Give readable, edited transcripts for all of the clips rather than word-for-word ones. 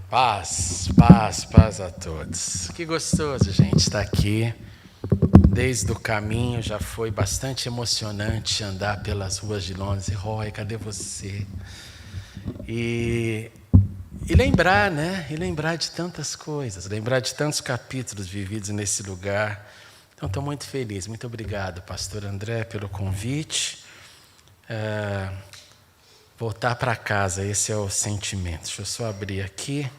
Paz, paz, paz a todos. Que gostoso, gente, estar aqui. Desde o caminho já foi bastante emocionante andar pelas ruas de Londres. Roy, cadê você? E lembrar, né? E lembrar de tantas coisas, lembrar de tantos capítulos vividos nesse lugar. Então, estou muito feliz. Muito obrigado, pastor André, pelo convite. Voltar para casa, esse é o sentimento. Deixa eu só abrir aqui.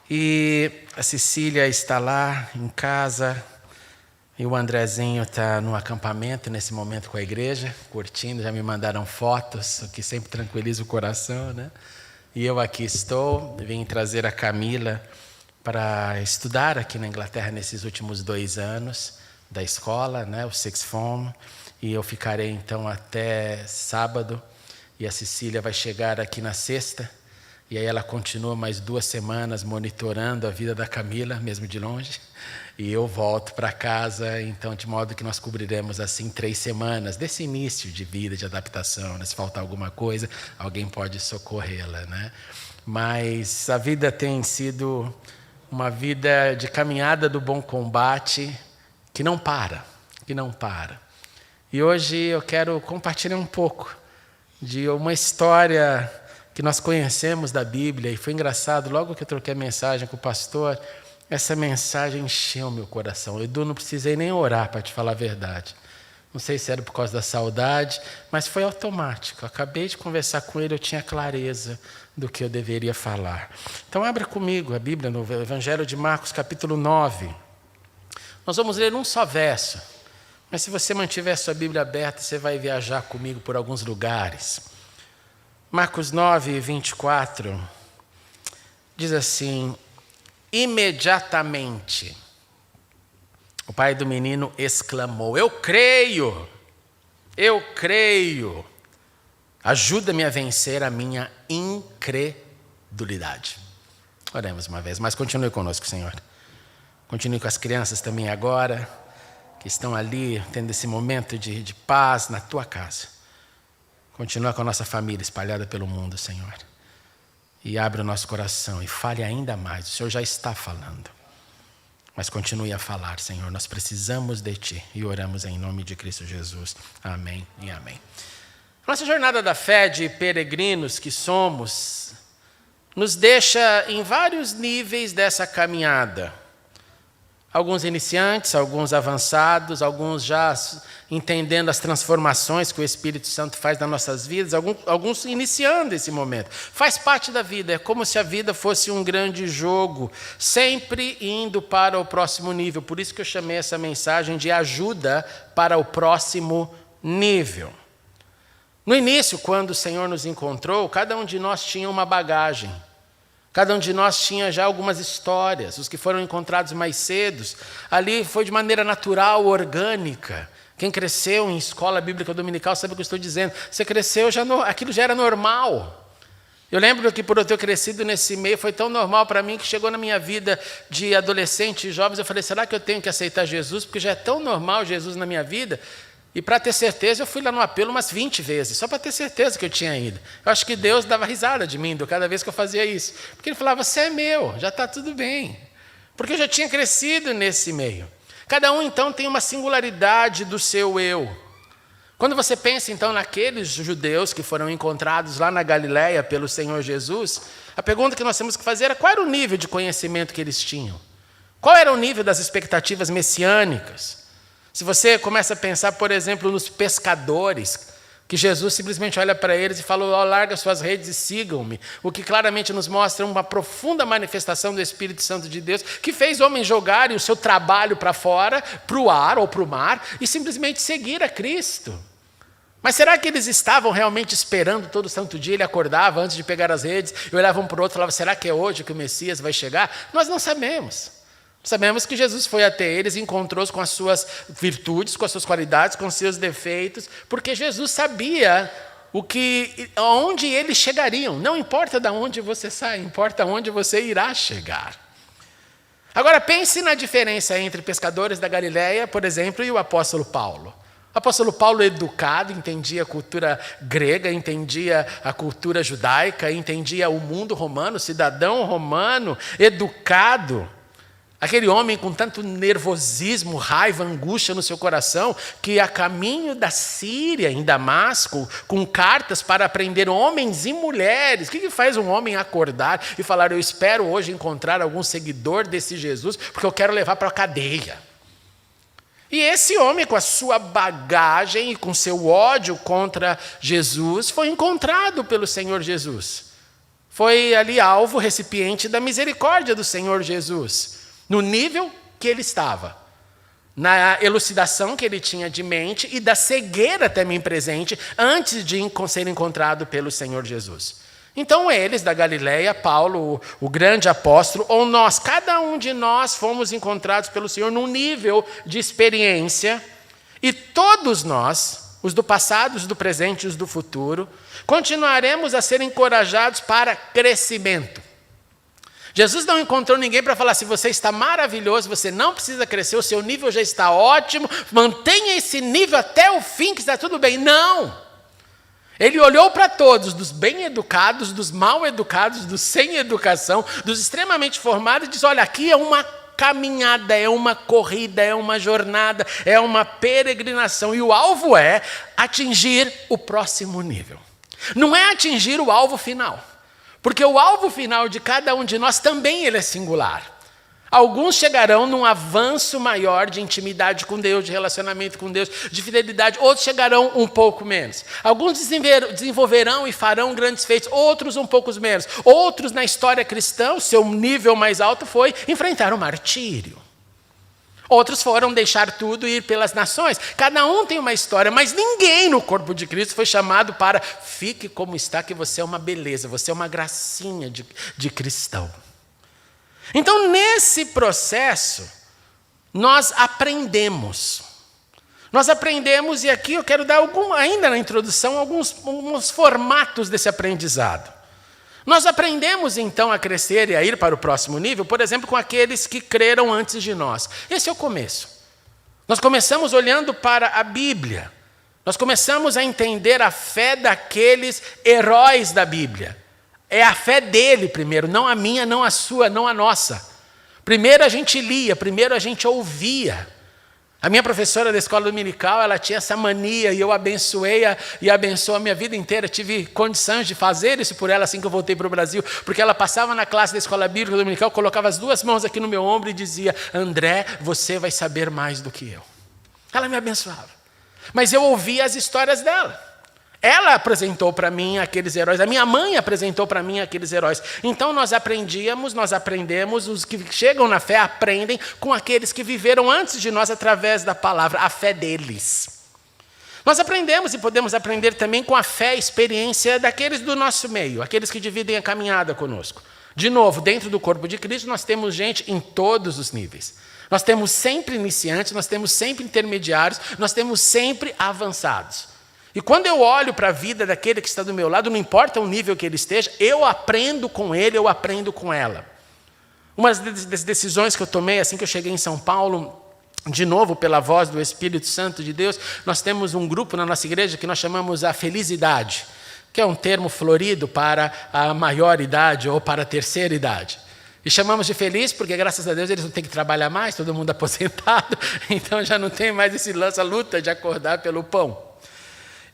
E a Cecília está lá em casa, e o Andrezinho está no acampamento nesse momento com a igreja, curtindo, já me mandaram fotos, o que sempre tranquiliza o coração, né? E eu aqui estou, vim trazer a Camila para estudar aqui na Inglaterra nesses últimos 2 anos da escola, né? O Sixth Form, e eu ficarei então até sábado, e a Cecília vai chegar aqui na sexta, e aí ela continua mais 2 semanas monitorando a vida da Camila, mesmo de longe, e eu volto para casa, então de modo que nós cobriremos assim 3 semanas desse início de vida, de adaptação, né? Se faltar alguma coisa, alguém pode socorrê-la, né? Mas a vida tem sido uma vida de caminhada do bom combate que não para, que não para. E hoje eu quero compartilhar um pouco de uma história que nós conhecemos da Bíblia, e foi engraçado, logo que eu troquei a mensagem com o pastor, essa mensagem encheu meu coração. Edu, não precisei nem orar, para te falar a verdade. Não sei se era por causa da saudade, mas foi automático. Eu acabei de conversar com ele, eu tinha clareza do que eu deveria falar. Então abra comigo a Bíblia no Evangelho de Marcos, capítulo 9. Nós vamos ler um só verso, mas se você mantiver a sua Bíblia aberta, você vai viajar comigo por alguns lugares. Marcos 9, 24, diz assim: imediatamente, o pai do menino exclamou: eu creio, ajuda-me a vencer a minha incredulidade. Oremos uma vez, mas continue conosco, Senhor. Continue com as crianças também agora, que estão ali, tendo esse momento de paz na tua casa. Continua com a nossa família espalhada pelo mundo, Senhor. E abre o nosso coração e fale ainda mais. O Senhor já está falando. Mas continue a falar, Senhor. Nós precisamos de Ti. E oramos em nome de Cristo Jesus. Amém e amém. Nossa jornada da fé de peregrinos que somos, nos deixa em vários níveis dessa caminhada. Alguns iniciantes, alguns avançados, alguns já entendendo as transformações que o Espírito Santo faz nas nossas vidas, alguns iniciando esse momento. Faz parte da vida, é como se a vida fosse um grande jogo, sempre indo para o próximo nível. Por isso que eu chamei essa mensagem de ajuda para o próximo nível. No início, quando o Senhor nos encontrou, cada um de nós tinha uma bagagem. Cada um de nós tinha já algumas histórias. Os que foram encontrados mais cedo, ali foi de maneira natural, orgânica. Quem cresceu em escola bíblica dominical sabe o que eu estou dizendo. Você cresceu, aquilo já era normal. Eu lembro que por eu ter crescido nesse meio, foi tão normal para mim que chegou na minha vida de adolescente e jovens, eu falei, será que eu tenho que aceitar Jesus? Porque já é tão normal Jesus na minha vida. E para ter certeza, eu fui lá no apelo umas 20 vezes, só para ter certeza que eu tinha ido. Eu acho que Deus dava risada de mim cada vez que eu fazia isso. Porque Ele falava, você é meu, já está tudo bem. Porque eu já tinha crescido nesse meio. Cada um, então, tem uma singularidade do seu eu. Quando você pensa, então, naqueles judeus que foram encontrados lá na Galileia pelo Senhor Jesus, a pergunta que nós temos que fazer é qual era o nível de conhecimento que eles tinham? Qual era o nível das expectativas messiânicas? Se você começa a pensar, por exemplo, nos pescadores, que Jesus simplesmente olha para eles e fala, larga suas redes e sigam-me, o que claramente nos mostra uma profunda manifestação do Espírito Santo de Deus, que fez homens jogarem o seu trabalho para fora, para o ar ou para o mar, e simplesmente seguir a Cristo. Mas será que eles estavam realmente esperando todo santo dia? Ele acordava antes de pegar as redes, e olhavam para o outro e falavam, será que é hoje que o Messias vai chegar? Nós não sabemos. Sabemos que Jesus foi até eles e encontrou-os com as suas virtudes, com as suas qualidades, com os seus defeitos, porque Jesus sabia aonde eles chegariam. Não importa de onde você sai, importa onde você irá chegar. Agora pense na diferença entre pescadores da Galileia, por exemplo, e o apóstolo Paulo. O apóstolo Paulo, educado, entendia a cultura grega, entendia a cultura judaica, entendia o mundo romano, cidadão romano, educado. Aquele homem com tanto nervosismo, raiva, angústia no seu coração, que a caminho da Síria, em Damasco, com cartas para prender homens e mulheres. O que faz um homem acordar e falar: eu espero hoje encontrar algum seguidor desse Jesus, porque eu quero levar para a cadeia? E esse homem, com a sua bagagem e com seu ódio contra Jesus, foi encontrado pelo Senhor Jesus. Foi ali alvo, recipiente da misericórdia do Senhor Jesus, no nível que ele estava, na elucidação que ele tinha de mente e da cegueira também presente antes de ser encontrado pelo Senhor Jesus. Então eles da Galileia, Paulo, o grande apóstolo, ou nós, cada um de nós fomos encontrados pelo Senhor num nível de experiência, e todos nós, os do passado, os do presente e os do futuro, continuaremos a ser encorajados para crescimento. Jesus não encontrou ninguém para falar assim: você está maravilhoso, você não precisa crescer, o seu nível já está ótimo, mantenha esse nível até o fim que está tudo bem. Não! Ele olhou para todos, dos bem-educados, dos mal-educados, dos sem educação, dos extremamente formados, e disse: olha, aqui é uma caminhada, é uma corrida, é uma jornada, é uma peregrinação, e o alvo é atingir o próximo nível. Não é atingir o alvo final, porque o alvo final de cada um de nós também ele é singular. Alguns chegarão num avanço maior de intimidade com Deus, de relacionamento com Deus, de fidelidade. Outros chegarão um pouco menos. Alguns desenvolverão e farão grandes feitos, outros um pouco menos. Outros, na história cristã, o seu nível mais alto foi enfrentar o martírio. Outros foram deixar tudo e ir pelas nações. Cada um tem uma história, mas ninguém no corpo de Cristo foi chamado para fique como está, que você é uma beleza, você é uma gracinha de cristão. Então, nesse processo, nós aprendemos. Nós aprendemos, e aqui eu quero dar ainda na introdução, alguns formatos desse aprendizado. Nós aprendemos, então, a crescer e a ir para o próximo nível, por exemplo, com aqueles que creram antes de nós. Esse é o começo. Nós começamos olhando para a Bíblia. Nós começamos a entender a fé daqueles heróis da Bíblia. É a fé dele primeiro, não a minha, não a sua, não a nossa. Primeiro a gente lia, primeiro a gente ouvia. A minha professora da escola dominical, ela tinha essa mania, e eu abençoei-a e abençoou a minha vida inteira. Tive condições de fazer isso por ela assim que eu voltei para o Brasil, porque ela passava na classe da escola bíblica dominical, colocava as duas mãos aqui no meu ombro e dizia: André, você vai saber mais do que eu. Ela me abençoava. Mas eu ouvia as histórias dela. Ela apresentou para mim aqueles heróis, a minha mãe apresentou para mim aqueles heróis. Então nós aprendemos, os que chegam na fé aprendem com aqueles que viveram antes de nós através da palavra, a fé deles. Nós aprendemos e podemos aprender também com a fé e experiência daqueles do nosso meio, aqueles que dividem a caminhada conosco. De novo, dentro do corpo de Cristo nós temos gente em todos os níveis. Nós temos sempre iniciantes, nós temos sempre intermediários, nós temos sempre avançados. E quando eu olho para a vida daquele que está do meu lado, não importa o nível que ele esteja, eu aprendo com ele, eu aprendo com ela. Uma das decisões que eu tomei assim que eu cheguei em São Paulo, de novo pela voz do Espírito Santo de Deus, nós temos um grupo na nossa igreja que nós chamamos a felicidade, que é um termo florido para a maior idade ou para a terceira idade. E chamamos de feliz porque, graças a Deus, eles não têm que trabalhar mais, todo mundo aposentado, então já não tem mais essa luta de acordar pelo pão.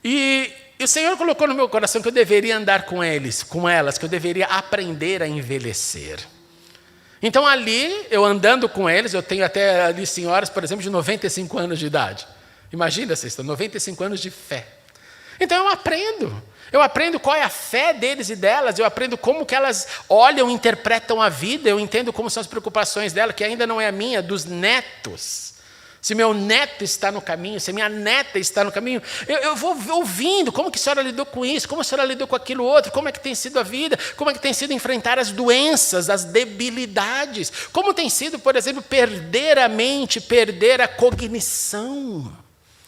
E o Senhor colocou no meu coração que eu deveria andar com elas, que eu deveria aprender a envelhecer. Então ali, eu andando com eles, eu tenho até ali senhoras, por exemplo, de 95 anos de idade. Imagina, vocês estão 95 anos de fé. Então eu aprendo qual é a fé deles e delas, eu aprendo como que elas olham e interpretam a vida, eu entendo como são as preocupações dela, que ainda não é a minha, dos netos. Se meu neto está no caminho, se minha neta está no caminho, eu vou ouvindo como que a senhora lidou com isso, como a senhora lidou com aquilo outro, como é que tem sido a vida, como é que tem sido enfrentar as doenças, as debilidades, como tem sido, por exemplo, perder a mente, perder a cognição.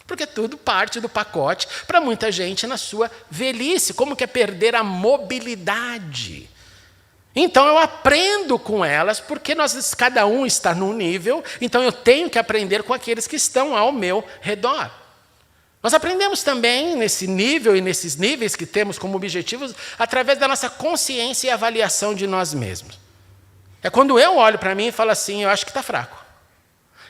Porque tudo parte do pacote para muita gente na sua velhice, como que é perder a mobilidade. Então eu aprendo com elas, porque cada um está num nível, então eu tenho que aprender com aqueles que estão ao meu redor. Nós aprendemos também nesse nível e nesses níveis que temos como objetivos através da nossa consciência e avaliação de nós mesmos. É quando eu olho para mim e falo assim, eu acho que está fraco.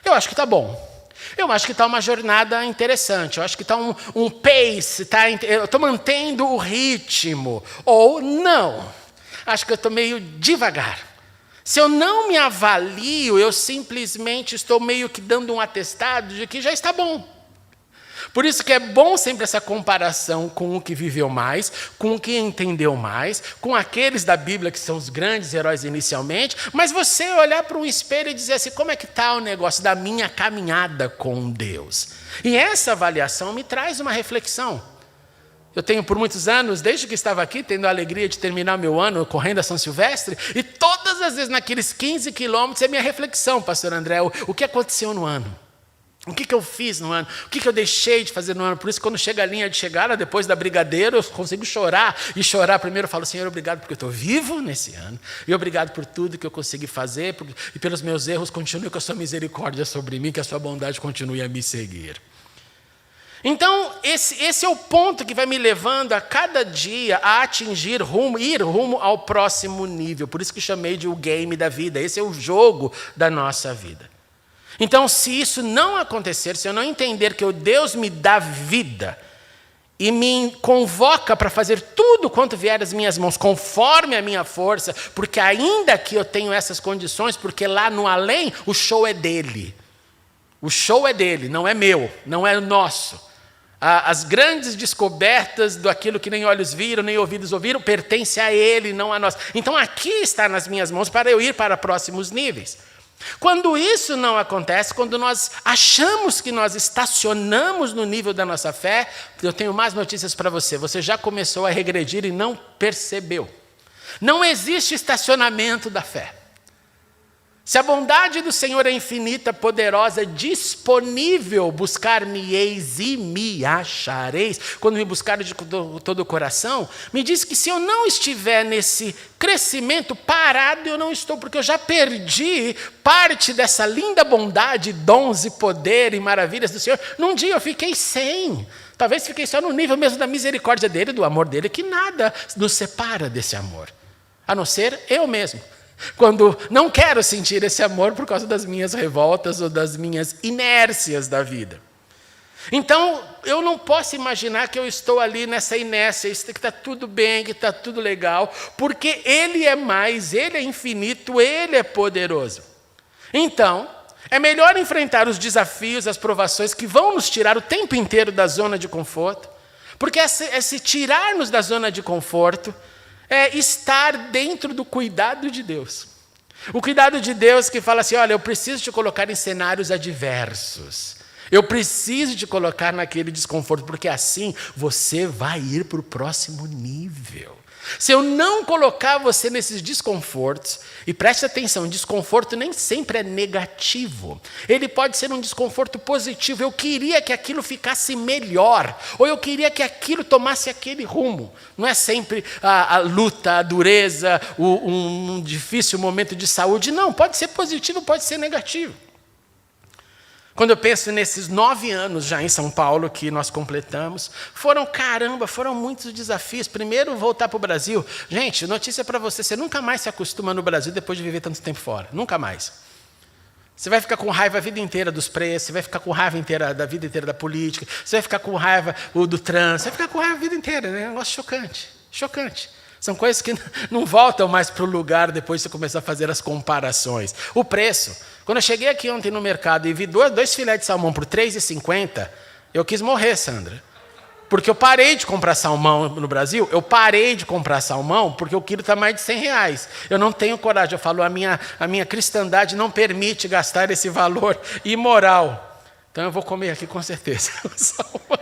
Eu acho que está bom. Eu acho que está uma jornada interessante. Eu acho que está um pace. Eu estou mantendo o ritmo. Ou não. Acho que eu estou meio devagar. Se eu não me avalio, eu simplesmente estou meio que dando um atestado de que já está bom. Por isso que é bom sempre essa comparação com o que viveu mais, com o que entendeu mais, com aqueles da Bíblia que são os grandes heróis inicialmente, mas você olhar para um espelho e dizer assim, como é que está o negócio da minha caminhada com Deus? E essa avaliação me traz uma reflexão. Eu tenho por muitos anos, desde que estava aqui, tendo a alegria de terminar meu ano correndo a São Silvestre, e todas as vezes naqueles 15 quilômetros é minha reflexão, pastor André, o que aconteceu no ano? O que eu fiz no ano? O que eu deixei de fazer no ano? Por isso, quando chega a linha de chegada, depois da Brigadeiro, eu consigo chorar. E chorar primeiro, eu falo, Senhor, obrigado porque eu estou vivo nesse ano. E obrigado por tudo que eu consegui fazer. E pelos meus erros, continue com a sua misericórdia sobre mim, que a sua bondade continue a me seguir. Então, esse é o ponto que vai me levando a cada dia a atingir ir rumo ao próximo nível. Por isso que chamei de o game da vida. Esse é o jogo da nossa vida. Então, se isso não acontecer, se eu não entender que o Deus me dá vida e me convoca para fazer tudo quanto vier às minhas mãos, conforme a minha força, porque ainda que eu tenho essas condições, porque lá no além o show é dele. O show é dele, não é meu, não é nosso. As grandes descobertas daquilo que nem olhos viram, nem ouvidos ouviram, pertence a ele, não a nós. Então aqui está nas minhas mãos para eu ir para próximos níveis. Quando isso não acontece, quando nós achamos que nós estacionamos no nível da nossa fé, eu tenho mais notícias para você. Você já começou a regredir e não percebeu. Não existe estacionamento da fé. Se a bondade do Senhor é infinita, poderosa, disponível, buscar-me-eis e me achareis, quando me buscarem de todo o coração, me diz que se eu não estiver nesse crescimento parado, eu não estou, porque eu já perdi parte dessa linda bondade, dons e poder e maravilhas do Senhor. Num dia eu fiquei sem. Talvez fiquei só no nível mesmo da misericórdia dele, do amor dele, que nada nos separa desse amor, a não ser eu mesmo. Quando não quero sentir esse amor por causa das minhas revoltas ou das minhas inércias da vida. Então, eu não posso imaginar que eu estou ali nessa inércia, que está tudo bem, que está tudo legal, porque Ele é mais, Ele é infinito, Ele é poderoso. Então, é melhor enfrentar os desafios, as provações que vão nos tirar o tempo inteiro da zona de conforto, porque esse tirar-nos da zona de conforto é estar dentro do cuidado de Deus. O cuidado de Deus que fala assim, olha, eu preciso te colocar em cenários adversos. Eu preciso te colocar naquele desconforto, porque assim você vai ir para o próximo nível. Se eu não colocar você nesses desconfortos, e preste atenção, desconforto nem sempre é negativo. Ele pode ser um desconforto positivo. Eu queria que aquilo ficasse melhor, ou eu queria que aquilo tomasse aquele rumo. Não é sempre a luta, a dureza, um difícil momento de saúde. Não, pode ser positivo, pode ser negativo. Quando eu penso nesses 9 anos já em São Paulo que nós completamos, foram muitos desafios. Primeiro, voltar para o Brasil. Gente, notícia para você nunca mais se acostuma no Brasil depois de viver tanto tempo fora. Nunca mais. Você vai ficar com raiva a vida inteira dos preços, você vai ficar com raiva da vida inteira da política, você vai ficar com raiva do trânsito, você vai ficar com raiva a vida inteira. É um negócio chocante, chocante. São coisas que não voltam mais para o lugar depois de você começar a fazer as comparações. O preço. Quando eu cheguei aqui ontem no mercado e vi dois filés de salmão por R$3,50, eu quis morrer, Sandra. Porque eu parei de comprar salmão no Brasil, eu parei de comprar salmão porque o quilo está mais de R$100. Eu não tenho coragem, eu falo, a minha cristandade não permite gastar esse valor imoral. Então eu vou comer aqui com certeza o salmão.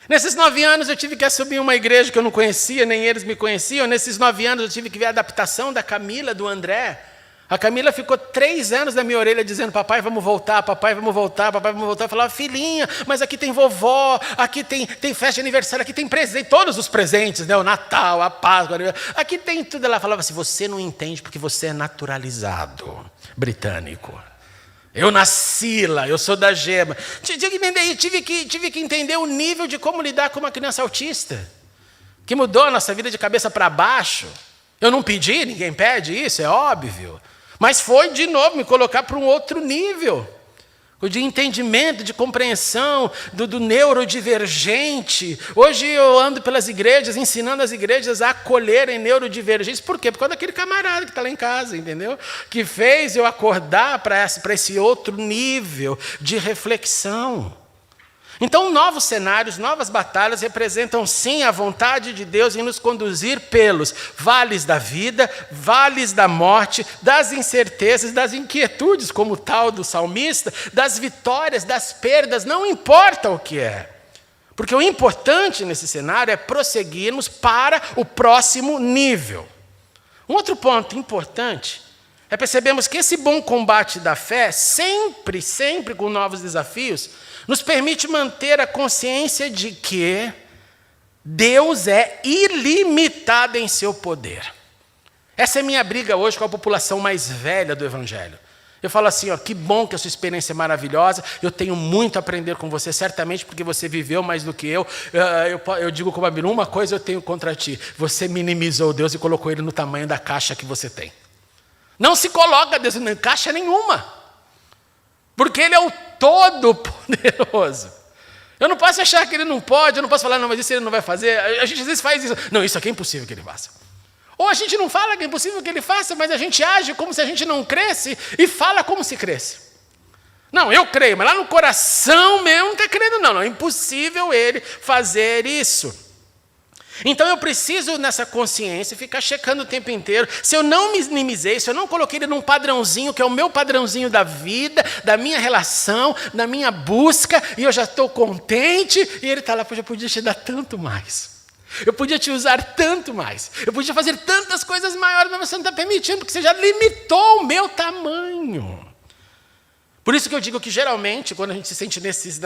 Nesses 9 anos eu tive que assumir uma igreja que eu não conhecia, nem eles me conheciam. Nesses 9 anos eu tive que ver a adaptação da Camila, do André. A Camila ficou 3 anos na minha orelha dizendo, papai, vamos voltar, papai, vamos voltar, papai, vamos voltar. Eu falava, filhinha, mas aqui tem vovó, aqui tem festa de aniversário, aqui tem presente, todos os presentes, né? O Natal, a Páscoa, aqui tem tudo. Ela falava assim, você não entende porque você é naturalizado britânico. Eu nasci lá, eu sou da gema. Tive que entender o nível de como lidar com uma criança autista, que mudou a nossa vida de cabeça para baixo. Eu não pedi, ninguém pede isso, é óbvio. Mas foi, de novo, me colocar para um outro nível de entendimento, de compreensão do neurodivergente. Hoje eu ando pelas igrejas, ensinando as igrejas a acolherem neurodivergentes. Por quê? Por causa daquele camarada que está lá em casa, entendeu? Que fez eu acordar para esse outro nível de reflexão. Então, novos cenários, novas batalhas representam, sim, a vontade de Deus em nos conduzir pelos vales da vida, vales da morte, das incertezas, das inquietudes, como o tal do salmista, das vitórias, das perdas, não importa o que é. Porque o importante nesse cenário é prosseguirmos para o próximo nível. Um outro ponto importante é percebermos que esse bom combate da fé, sempre com novos desafios, nos permite manter a consciência de que Deus é ilimitado em seu poder. Essa é a minha briga hoje com a população mais velha do Evangelho. Eu falo assim, ó, que bom que a sua experiência é maravilhosa, eu tenho muito a aprender com você, certamente porque você viveu mais do que eu. Eu digo com o Babiru, uma coisa eu tenho contra ti, você minimizou Deus e colocou ele no tamanho da caixa que você tem. Não se coloca Deus em caixa nenhuma, porque Ele é o Todo-Poderoso. Eu não posso achar que Ele não pode, eu não posso falar, não, mas isso Ele não vai fazer. A gente às vezes faz isso. Não, isso aqui é impossível que Ele faça. Ou a gente não fala que é impossível que Ele faça, mas a gente age como se a gente não cresce e fala como se cresce. Não, eu creio, mas lá no coração mesmo não está crendo, não. É impossível Ele fazer isso. Então eu preciso, nessa consciência, ficar checando o tempo inteiro. Se eu não minimizei, se eu não coloquei ele num padrãozinho, que é o meu padrãozinho da vida, da minha relação, da minha busca, e eu já estou contente, e ele está lá, eu podia te dar tanto mais. Eu podia te usar tanto mais. Eu podia fazer tantas coisas maiores, mas você não está permitindo, porque você já limitou o meu tamanho. Por isso que eu digo que, geralmente, quando a gente se sente nesses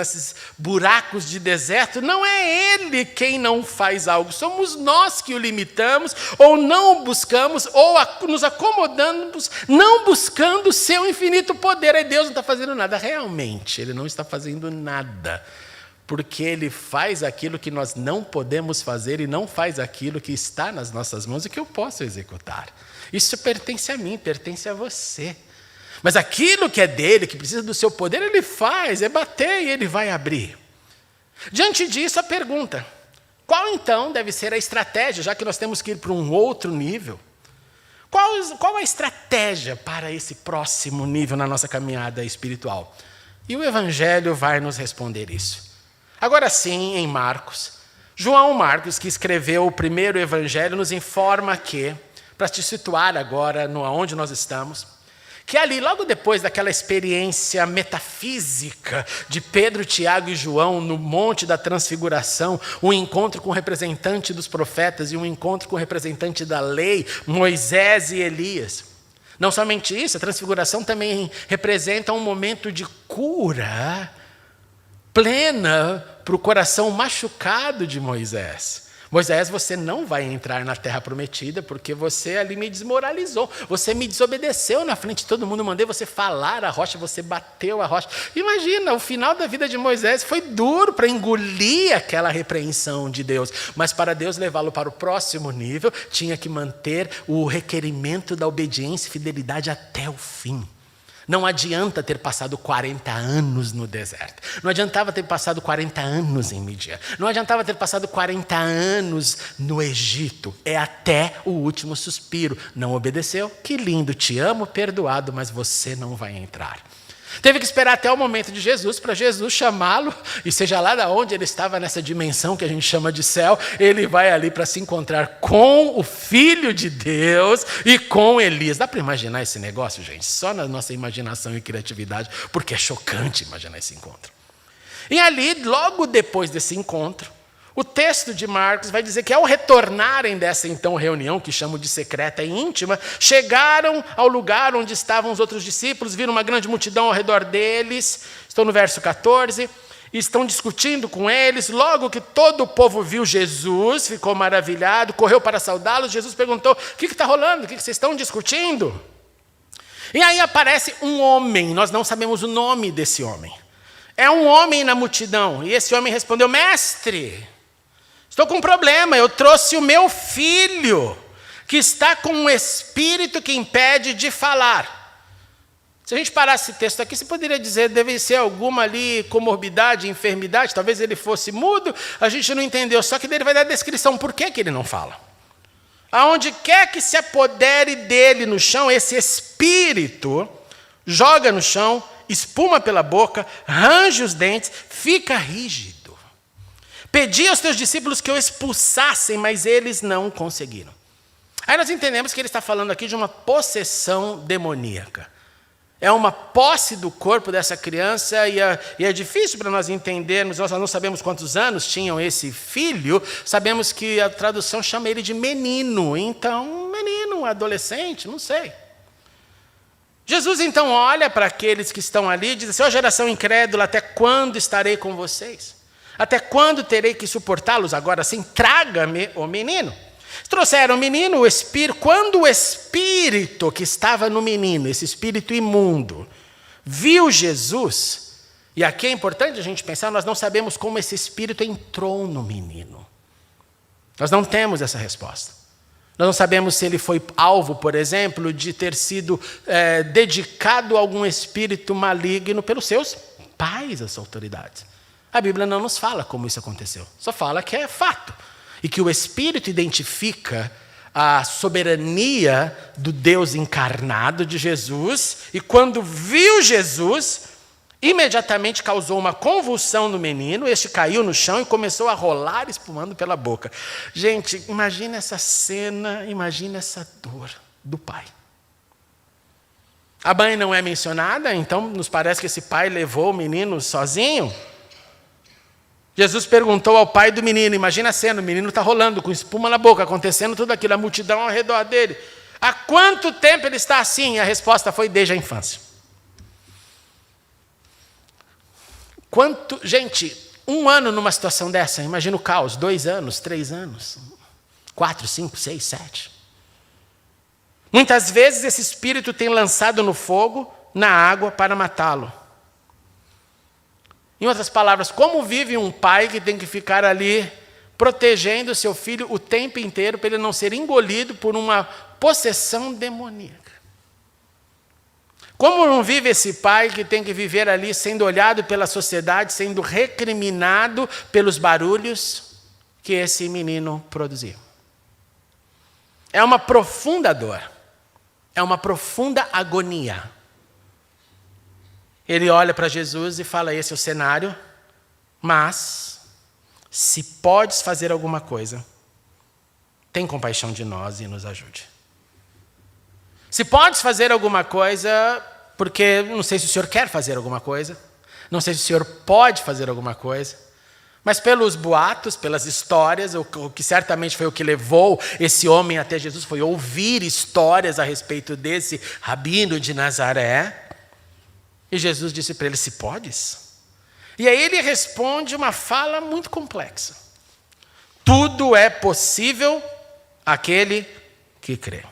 buracos de deserto, não é Ele quem não faz algo. Somos nós que o limitamos, ou não o buscamos, ou nos acomodamos, não buscando o seu infinito poder. Aí Deus não está fazendo nada. Realmente, Ele não está fazendo nada. Porque Ele faz aquilo que nós não podemos fazer e não faz aquilo que está nas nossas mãos e que eu posso executar. Isso pertence a mim, pertence a você. Mas aquilo que é dele, que precisa do seu poder, ele faz, é bater e ele vai abrir. Diante disso, a pergunta, qual então deve ser a estratégia, já que nós temos que ir para um outro nível? Qual a estratégia para esse próximo nível na nossa caminhada espiritual? E o Evangelho vai nos responder isso. Agora sim, em Marcos, João Marcos, que escreveu o primeiro Evangelho, nos informa que, para te situar agora onde nós estamos, que ali, logo depois daquela experiência metafísica de Pedro, Tiago e João no Monte da Transfiguração, um encontro com o representante dos profetas e um encontro com o representante da lei, Moisés e Elias. Não somente isso, a transfiguração também representa um momento de cura plena para o coração machucado de Moisés. Moisés, você não vai entrar na terra prometida porque você ali me desmoralizou. Você me desobedeceu na frente de todo mundo. Mandei você falar a rocha, você bateu a rocha. Imagina, o final da vida de Moisés foi duro para engolir aquela repreensão de Deus. Mas para Deus levá-lo para o próximo nível, tinha que manter o requerimento da obediência e fidelidade até o fim. Não adianta ter passado 40 anos no deserto. Não adiantava ter passado 40 anos em Midian. Não adiantava ter passado 40 anos no Egito. É até o último suspiro. Não obedeceu? Que lindo, te amo, perdoado, mas você não vai entrar. Teve que esperar até o momento de Jesus, para Jesus chamá-lo, e seja lá da onde ele estava nessa dimensão que a gente chama de céu, ele vai ali para se encontrar com o Filho de Deus e com Elias. Dá para imaginar esse negócio, gente? Só na nossa imaginação e criatividade, porque é chocante imaginar esse encontro. E ali, logo depois desse encontro, o texto de Marcos vai dizer que ao retornarem dessa então reunião, que chamam de secreta e íntima, chegaram ao lugar onde estavam os outros discípulos, viram uma grande multidão ao redor deles, estou no verso 14, e estão discutindo com eles. Logo que todo o povo viu Jesus, ficou maravilhado, correu para saudá-los. Jesus perguntou, o que está rolando? O que vocês estão discutindo? E aí aparece um homem, nós não sabemos o nome desse homem. É um homem na multidão, e esse homem respondeu: mestre, estou com um problema, eu trouxe o meu filho, que está com um espírito que impede de falar. Se a gente parasse esse texto aqui, você poderia dizer, deve ser alguma ali comorbidade, enfermidade, talvez ele fosse mudo, a gente não entendeu, só que ele vai dar a descrição, por que ele não fala? Aonde quer que se apodere dele no chão, esse espírito joga no chão, espuma pela boca, range os dentes, fica rígido. Pedi aos teus discípulos que o expulsassem, mas eles não conseguiram. Aí nós entendemos que ele está falando aqui de uma possessão demoníaca. É uma posse do corpo dessa criança e é difícil para nós entendermos, nós não sabemos quantos anos tinham esse filho, sabemos que a tradução chama ele de menino, então menino, adolescente, não sei. Jesus então olha para aqueles que estão ali e diz assim: ó geração incrédula, até quando estarei com vocês? Até quando terei que suportá-los? Agora sim, traga-me o menino. Trouxeram o menino, o espírito. Quando o espírito que estava no menino, esse espírito imundo, viu Jesus, e aqui é importante a gente pensar, nós não sabemos como esse espírito entrou no menino. Nós não temos essa resposta. Nós não sabemos se ele foi alvo, por exemplo, de ter sido dedicado a algum espírito maligno pelos seus pais, as autoridades. A Bíblia não nos fala como isso aconteceu, só fala que é fato. E que o Espírito identifica a soberania do Deus encarnado de Jesus, e quando viu Jesus, imediatamente causou uma convulsão no menino, este caiu no chão e começou a rolar, espumando pela boca. Gente, imagina essa cena, imagina essa dor do pai. A mãe não é mencionada, então nos parece que esse pai levou o menino sozinho. Jesus perguntou ao pai do menino, imagina a cena, o menino está rolando com espuma na boca, acontecendo tudo aquilo, a multidão ao redor dele. Há quanto tempo ele está assim? E a resposta foi: desde a infância. Gente, 1 ano numa situação dessa, imagina o caos, 2 anos, 3 anos, 4, 5, 6, 7. Muitas vezes esse espírito tem lançado no fogo, na água, para matá-lo. Em outras palavras, como vive um pai que tem que ficar ali protegendo o seu filho o tempo inteiro para ele não ser engolido por uma possessão demoníaca? Como não vive esse pai que tem que viver ali sendo olhado pela sociedade, sendo recriminado pelos barulhos que esse menino produziu? É uma profunda dor, é uma profunda agonia. Ele olha para Jesus e fala: esse é o cenário, mas se podes fazer alguma coisa, tem compaixão de nós e nos ajude. Se podes fazer alguma coisa, porque não sei se o senhor quer fazer alguma coisa, não sei se o senhor pode fazer alguma coisa, mas pelos boatos, pelas histórias, o que certamente foi o que levou esse homem até Jesus, foi ouvir histórias a respeito desse rabino de Nazaré. E Jesus disse para ele: se podes? E aí ele responde uma fala muito complexa. Tudo é possível àquele que crê.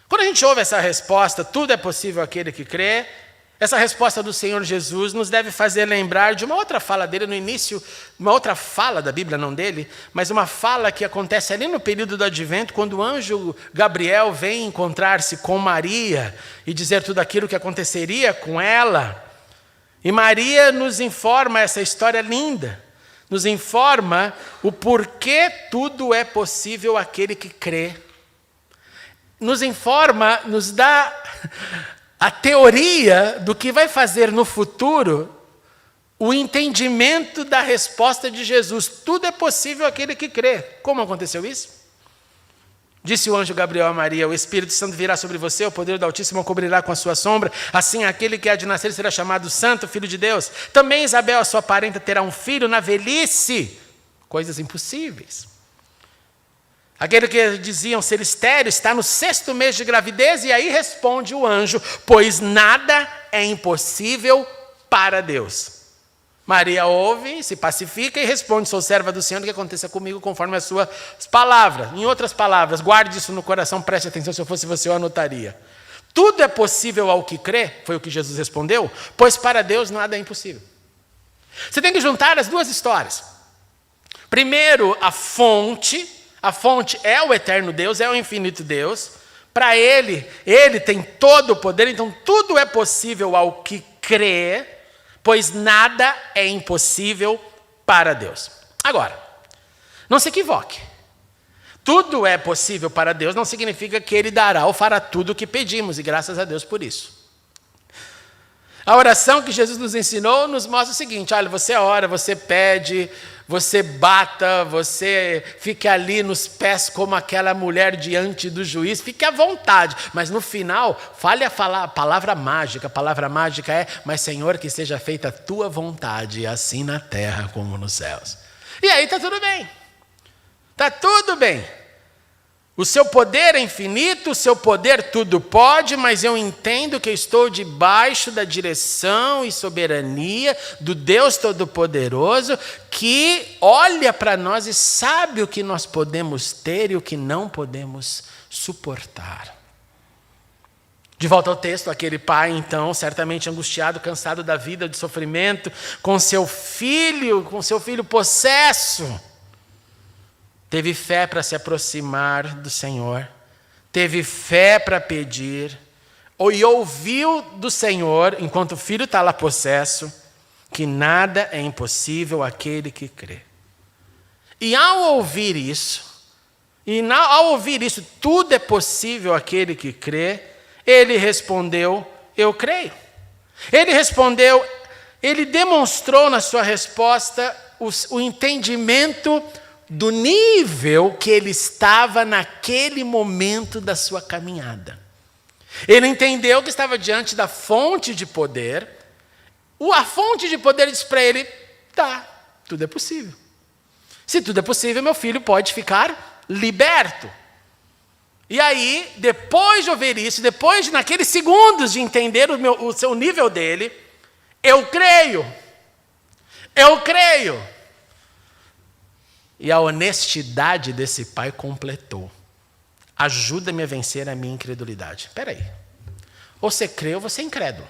Quando a gente ouve essa resposta, tudo é possível àquele que crê, essa resposta do Senhor Jesus nos deve fazer lembrar de uma outra fala dele no início, uma outra fala da Bíblia, não dele, mas uma fala que acontece ali no período do Advento, quando o anjo Gabriel vem encontrar-se com Maria e dizer tudo aquilo que aconteceria com ela. E Maria nos informa essa história linda, nos informa o porquê tudo é possível àquele que crê. Nos informa, nos dá a teoria do que vai fazer no futuro o entendimento da resposta de Jesus. Tudo é possível àquele que crê. Como aconteceu isso? Disse o anjo Gabriel a Maria: o Espírito Santo virá sobre você, o poder do Altíssimo o cobrirá com a sua sombra. Assim, aquele que há de nascer será chamado Santo, Filho de Deus. Também Isabel, a sua parenta, terá um filho na velhice. Coisas impossíveis. Aquele que diziam ser estéril está no 6º mês de gravidez, e aí responde o anjo: pois nada é impossível para Deus. Maria ouve, se pacifica e responde: sou serva do Senhor, que aconteça comigo conforme as suas palavras. Em outras palavras, guarde isso no coração, preste atenção, se eu fosse você eu anotaria. Tudo é possível ao que crê, foi o que Jesus respondeu, pois para Deus nada é impossível. Você tem que juntar as duas histórias. Primeiro, a fonte é o eterno Deus, é o infinito Deus. Para ele tem todo o poder, então tudo é possível ao que crê, pois nada é impossível para Deus. Agora, não se equivoque. Tudo é possível para Deus não significa que Ele dará ou fará tudo o que pedimos, e graças a Deus por isso. A oração que Jesus nos ensinou nos mostra o seguinte: olha, você ora, você pede, você bata, você fica ali nos pés como aquela mulher diante do juiz, fique à vontade, mas no final, fale a palavra mágica. A palavra mágica é: mas Senhor, que seja feita a tua vontade, assim na terra como nos céus. E aí está tudo bem. Está tudo bem. O seu poder é infinito, o seu poder tudo pode, mas eu entendo que eu estou debaixo da direção e soberania do Deus Todo-Poderoso, que olha para nós e sabe o que nós podemos ter e o que não podemos suportar. De volta ao texto, aquele pai, então, certamente angustiado, cansado da vida, de sofrimento, com seu filho possesso, teve fé para se aproximar do Senhor, teve fé para pedir, e ouviu do Senhor, enquanto o filho está lá possesso, que nada é impossível àquele que crê. E ao ouvir isso, tudo é possível àquele que crê, ele respondeu: eu creio. Ele demonstrou na sua resposta o entendimento do nível que ele estava naquele momento da sua caminhada. Ele entendeu que estava diante da fonte de poder. A fonte de poder disse para ele: tá, tudo é possível. Se tudo é possível, meu filho pode ficar liberto. E aí, depois de ouvir isso, depois de naqueles segundos de entender o seu nível dele, eu creio. E a honestidade desse pai completou: ajuda-me a vencer a minha incredulidade. Espera aí, ou você crê ou você é incrédulo.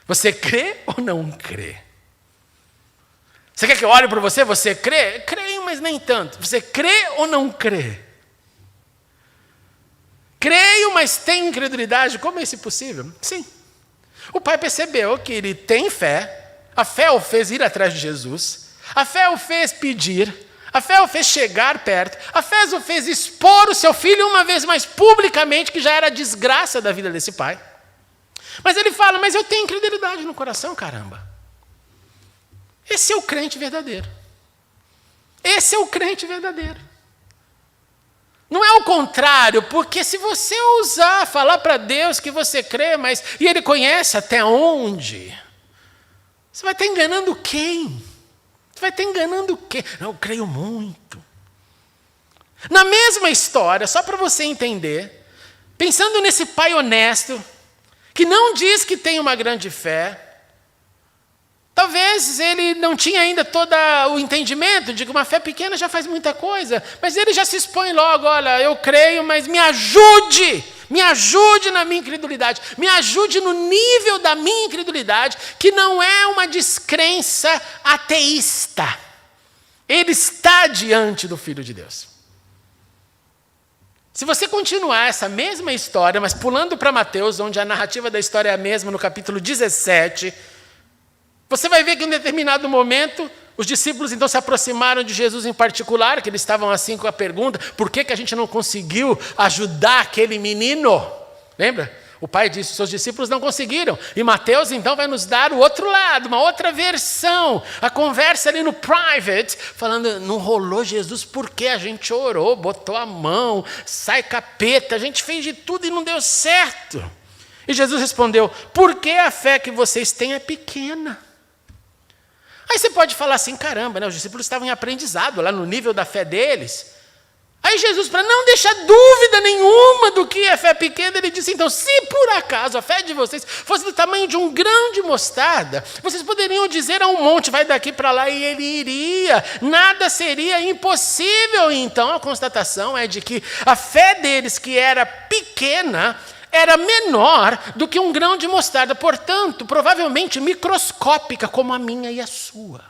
Você crê ou não crê? Você quer que eu olhe para você? Você crê? Creio, mas nem tanto. Você crê ou não crê? Creio, mas tem incredulidade. Como é isso possível? Sim. O pai percebeu que ele tem fé. A fé o fez ir atrás de Jesus. A fé o fez pedir, a fé o fez chegar perto, a fé o fez expor o seu filho uma vez mais publicamente, que já era a desgraça da vida desse pai. Mas ele fala: mas eu tenho incredulidade no coração, caramba. Esse é o crente verdadeiro. Não é o contrário, porque se você ousar falar para Deus que você crê, e Ele conhece até onde, você vai estar enganando quem? Não, eu creio muito. Na mesma história, só para você entender, pensando nesse pai honesto, que não diz que tem uma grande fé, talvez ele não tinha ainda todo o entendimento de que uma fé pequena já faz muita coisa, mas ele já se expõe logo: olha, eu creio, mas me ajude na minha incredulidade, me ajude no nível da minha incredulidade, que não é uma descrença ateísta. Ele está diante do Filho de Deus. Se você continuar essa mesma história, mas pulando para Mateus, onde a narrativa da história é a mesma, no capítulo 17, você vai ver que em um determinado momento, os discípulos então se aproximaram de Jesus em particular, que eles estavam assim com a pergunta: por que a gente não conseguiu ajudar aquele menino? Lembra? O pai disse: seus discípulos não conseguiram. E Mateus então vai nos dar o outro lado, uma outra versão, a conversa ali no private, falando: não rolou, Jesus, porque a gente orou, botou a mão, sai capeta, a gente fez de tudo e não deu certo. E Jesus respondeu: porque a fé que vocês têm é pequena. Aí você pode falar assim: caramba, né? Os discípulos estavam em aprendizado lá no nível da fé deles. Aí Jesus, para não deixar dúvida nenhuma do que é fé pequena, ele disse, então, se por acaso a fé de vocês fosse do tamanho de um grão de mostarda, vocês poderiam dizer a um monte, vai daqui para lá, e ele iria. Nada seria impossível. Então, a constatação é de que a fé deles, que era pequena, era menor do que um grão de mostarda. Portanto, provavelmente microscópica, como a minha e a sua.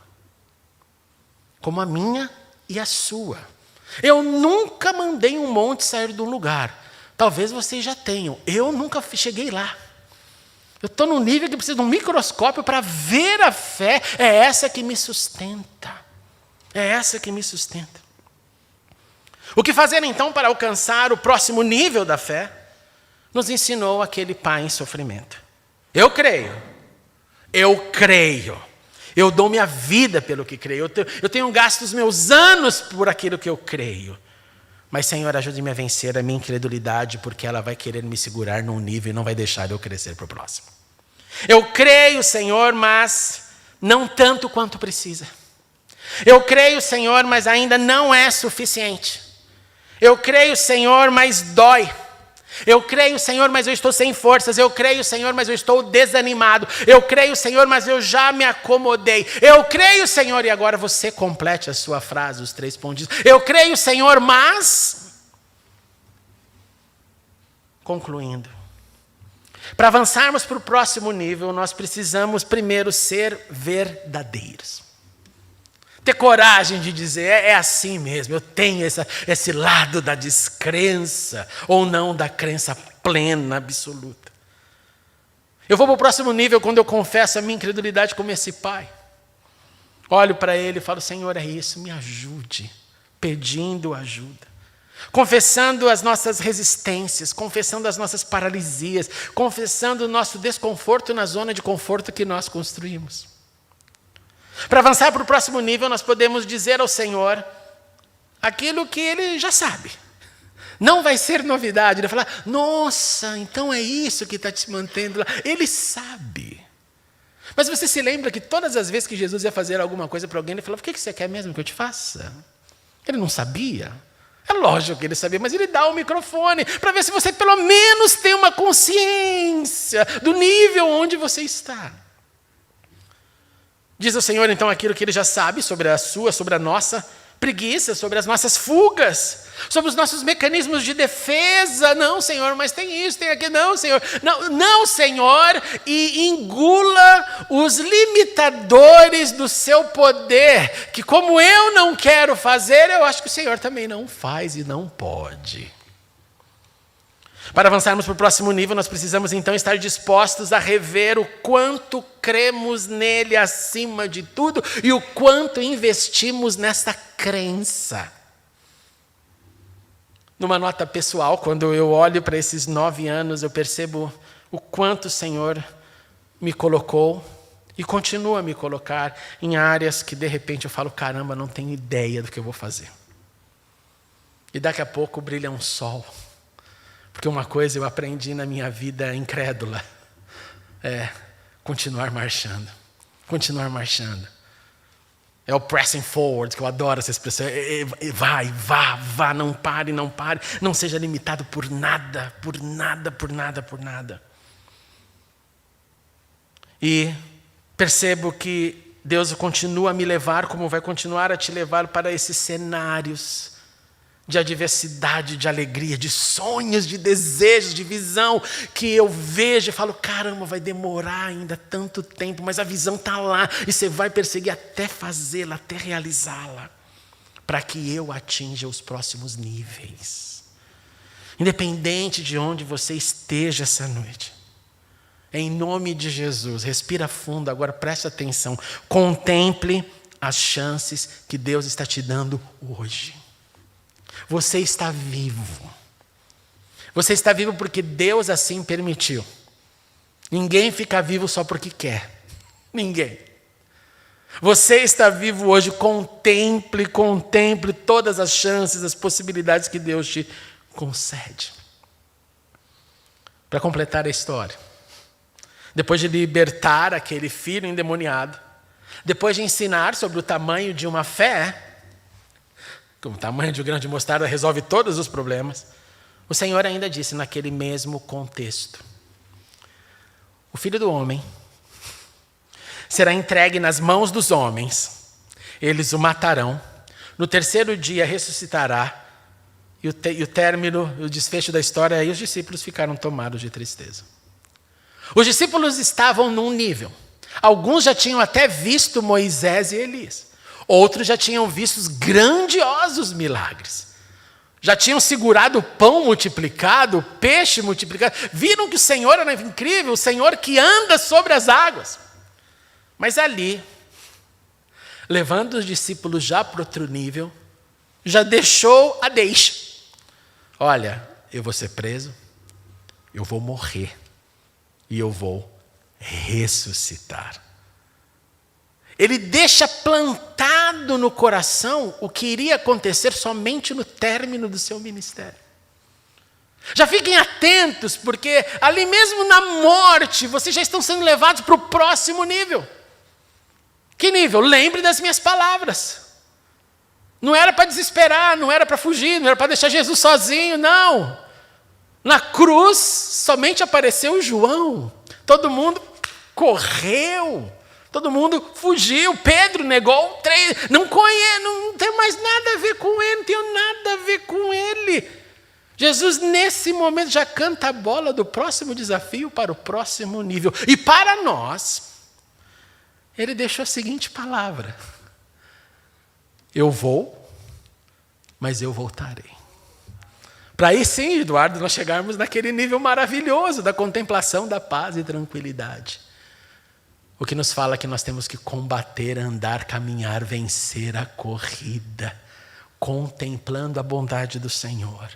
Como a minha e a sua. Eu nunca mandei um monte sair de um lugar. Talvez vocês já tenham. Eu nunca cheguei lá. Eu estou num nível que preciso de um microscópio para ver a fé. É essa que me sustenta. É essa que me sustenta. O que fazer então para alcançar o próximo nível da fé? Nos ensinou aquele pai em sofrimento. Eu creio. Eu dou minha vida pelo que creio. Eu tenho gasto os meus anos por aquilo que eu creio. Mas, Senhor, ajude-me a vencer a minha incredulidade, porque ela vai querer me segurar num nível e não vai deixar eu crescer para o próximo. Eu creio, Senhor, mas não tanto quanto precisa. Eu creio, Senhor, mas ainda não é suficiente. Eu creio, Senhor, mas dói. Eu creio, Senhor, mas eu estou sem forças. Eu creio, Senhor, mas eu estou desanimado. Eu creio, Senhor, mas eu já me acomodei. Eu creio, Senhor, e agora você complete a sua frase, os 3 pontos. Eu creio, Senhor, mas... Concluindo. Para avançarmos para o próximo nível, nós precisamos primeiro ser verdadeiros. Ter coragem de dizer, é assim mesmo, eu tenho esse lado da descrença, ou não da crença plena, absoluta. Eu vou para o próximo nível quando eu confesso a minha incredulidade como esse pai. Olho para ele e falo, Senhor, é isso, me ajude, pedindo ajuda. Confessando as nossas resistências, confessando as nossas paralisias, confessando o nosso desconforto na zona de conforto que nós construímos. Para avançar para o próximo nível, nós podemos dizer ao Senhor aquilo que Ele já sabe. Não vai ser novidade. Ele vai falar, nossa, então é isso que está te mantendo lá. Ele sabe. Mas você se lembra que todas as vezes que Jesus ia fazer alguma coisa para alguém, Ele falava, o que você quer mesmo que eu te faça? Ele não sabia. É lógico que Ele sabia, mas Ele dá o microfone para ver se você pelo menos tem uma consciência do nível onde você está. Diz o Senhor, então, aquilo que Ele já sabe sobre a sua, sobre a nossa preguiça, sobre as nossas fugas, sobre os nossos mecanismos de defesa. Não, Senhor, mas tem isso, tem aquilo. Não, Senhor. Não, Senhor. E engula os limitadores do seu poder, que como eu não quero fazer, eu acho que o Senhor também não faz e não pode. Para avançarmos para o próximo nível, nós precisamos então estar dispostos a rever o quanto cremos nele acima de tudo e o quanto investimos nesta crença. Numa nota pessoal, quando eu olho para esses 9 anos, eu percebo o quanto o Senhor me colocou e continua a me colocar em áreas que de repente eu falo, caramba, não tenho ideia do que eu vou fazer. E daqui a pouco brilha um sol. Porque uma coisa eu aprendi na minha vida incrédula, é continuar marchando. Continuar marchando. É o pressing forward, que eu adoro essa expressão. Vá, não pare, não pare. Não seja limitado por nada, por nada, por nada, por nada. E percebo que Deus continua a me levar, como vai continuar a te levar para esses cenários de adversidade, de alegria, de sonhos, de desejos, de visão, que eu vejo e falo, caramba, vai demorar ainda tanto tempo, mas a visão está lá, e você vai perseguir até fazê-la, até realizá-la, para que eu atinja os próximos níveis. Independente de onde você esteja essa noite, em nome de Jesus, respira fundo, agora preste atenção, contemple as chances que Deus está te dando hoje. Você está vivo. Você está vivo porque Deus assim permitiu. Ninguém fica vivo só porque quer. Ninguém. Você está vivo hoje, contemple todas as chances, as possibilidades que Deus te concede. Para completar a história, depois de libertar aquele filho endemoniado, depois de ensinar sobre o tamanho de uma fé, com o tamanho de um grão de mostarda resolve todos os problemas. O Senhor ainda disse naquele mesmo contexto: o Filho do Homem será entregue nas mãos dos homens, eles o matarão, no terceiro dia ressuscitará, e o término, o desfecho da história, aí os discípulos ficaram tomados de tristeza. Os discípulos estavam num nível. Alguns já tinham até visto Moisés e Elias. Outros já tinham visto os grandiosos milagres. Já tinham segurado o pão multiplicado, o peixe multiplicado. Viram que o Senhor era incrível, o Senhor que anda sobre as águas. Mas ali, levando os discípulos já para outro nível, já deixou a deixa. Olha, eu vou ser preso, eu vou morrer e eu vou ressuscitar. Ele deixa plantado no coração o que iria acontecer somente no término do seu ministério. Já fiquem atentos, porque ali mesmo na morte, vocês já estão sendo levados para o próximo nível. Que nível? Lembre das minhas palavras. Não era para desesperar, não era para fugir, não era para deixar Jesus sozinho, não. Na cruz somente apareceu João. Todo mundo correu. Todo mundo fugiu. Pedro negou 3. Não tem mais nada a ver com ele, não tenho nada a ver com ele. Jesus, nesse momento, já canta a bola do próximo desafio para o próximo nível. E para nós, ele deixou a seguinte palavra: eu vou, mas eu voltarei. Para aí sim, Eduardo, nós chegarmos naquele nível maravilhoso da contemplação, da paz e tranquilidade. O que nos fala que nós temos que combater, andar, caminhar, vencer a corrida, contemplando a bondade do Senhor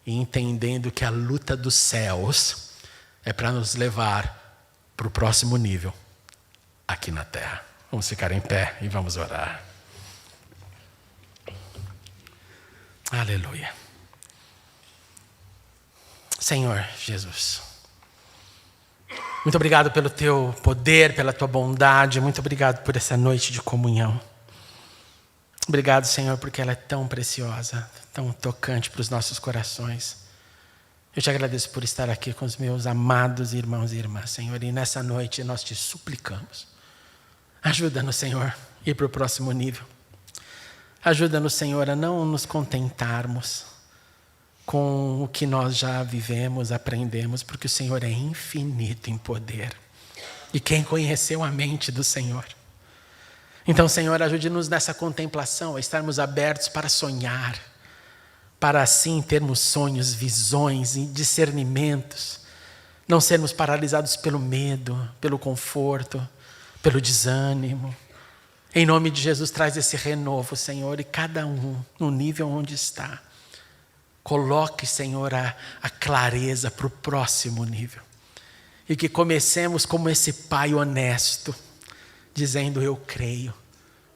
e entendendo que a luta dos céus é para nos levar para o próximo nível aqui na terra. Vamos ficar em pé e vamos orar. Aleluia. Senhor Jesus, muito obrigado pelo teu poder, pela tua bondade, muito obrigado por essa noite de comunhão. Obrigado, Senhor, porque ela é tão preciosa, tão tocante para os nossos corações. Eu te agradeço por estar aqui com os meus amados irmãos e irmãs, Senhor, e nessa noite nós te suplicamos. Ajuda-nos, Senhor, a ir para o próximo nível. Ajuda-nos, Senhor, a não nos contentarmos com o que nós já vivemos, aprendemos, porque o Senhor é infinito em poder. E quem conheceu a mente do Senhor? Então, Senhor, ajude-nos nessa contemplação, a estarmos abertos para sonhar, para assim termos sonhos, visões e discernimentos, não sermos paralisados pelo medo, pelo conforto, pelo desânimo. Em nome de Jesus, traz esse renovo, Senhor, e cada um no nível onde está. Coloque, Senhor, a clareza para o próximo nível. E que comecemos como esse pai honesto, dizendo: eu creio,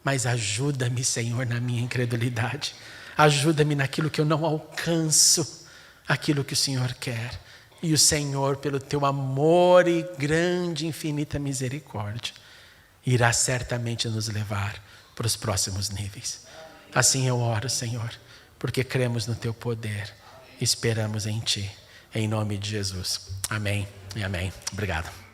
mas ajuda-me, Senhor, na minha incredulidade. Ajuda-me naquilo que eu não alcanço, aquilo que o Senhor quer. E o Senhor, pelo teu amor e grande, infinita misericórdia, irá certamente nos levar para os próximos níveis. Assim eu oro, Senhor, porque cremos no teu poder, esperamos em ti, em nome de Jesus. Amém e amém. Obrigado.